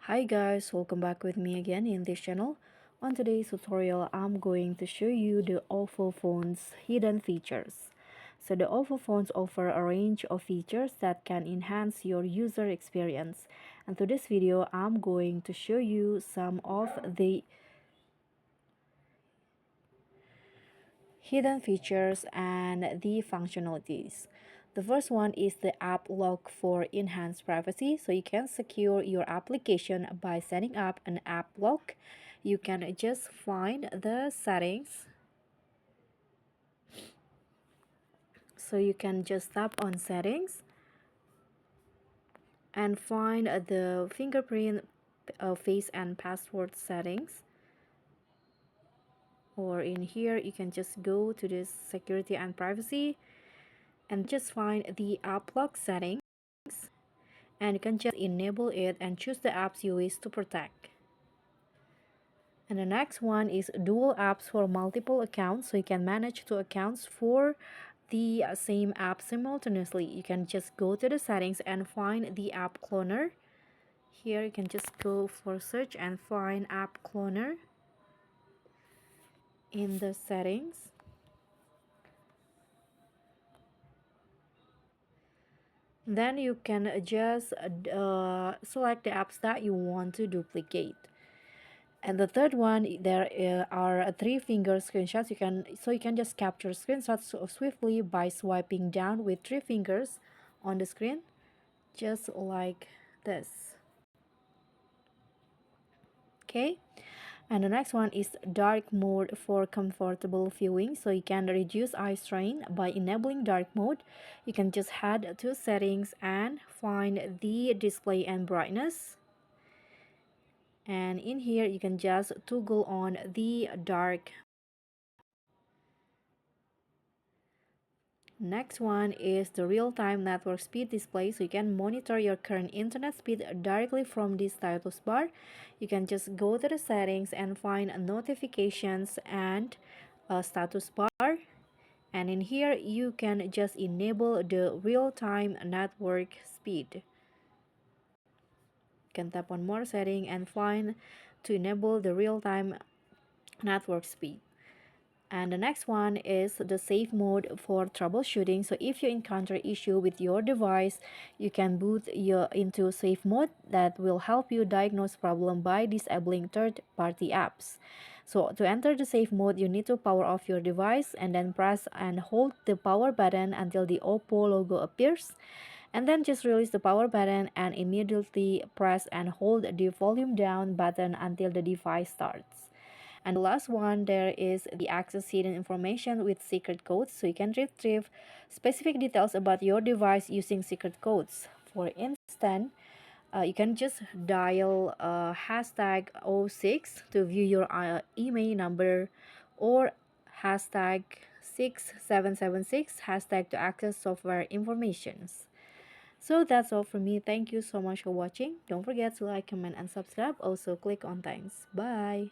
Hi guys, welcome back with me again in this channel. On today's tutorial, I'm going to show you the Oppo phone's hidden features. So the Oppo phones offer a range of features that can enhance your user experience. And to this video, I'm going to show you some of the hidden features and the functionalities. The first one is the app lock for enhanced privacy. So you can secure your application by setting up an app lock. You can just find the settings. So you can just tap on settings and find the fingerprint, face and password settings. Or in here, you can just go to this security and privacy and just find the app lock settings. And you can just enable it and choose the apps you wish to protect. And the next one is dual apps for multiple accounts, so you can manage two accounts for the same app simultaneously. You can just go to the settings and find the app cloner. Here you can just go for search and find app cloner in the settings. Then you can just select the apps that you want to duplicate. And the third one, there are three finger screenshots. You can just capture screenshots swiftly by swiping down with three fingers on the screen, just like this. Okay. And the next one is dark mode for comfortable viewing. So you can reduce eye strain by enabling dark mode. You can just head to settings and find the display and brightness. And in here, you can just toggle on the dark. Next one is the real-time network speed display. So you can monitor your current internet speed directly from the status bar. You can just go to the settings and find notifications and a status bar. And in here, you can just enable the real-time network speed. You can tap on more setting and find to enable the real-time network speed. And the next one is the safe mode for troubleshooting. So if you encounter issue with your device, you can boot into safe mode that will help you diagnose problem by disabling third-party apps. So to enter the safe mode, you need to power off your device and then press and hold the power button until the Oppo logo appears. And then just release the power button and immediately press and hold the volume down button until the device starts. And the last one, there is the access hidden information with secret codes. So you can retrieve specific details about your device using secret codes. For instance, you can just dial hashtag #06 to view your email number, or hashtag #6776 hashtag to access software informations. So that's all from me. Thank you so much for watching. Don't forget to like, comment, and subscribe. Also click on thanks. Bye.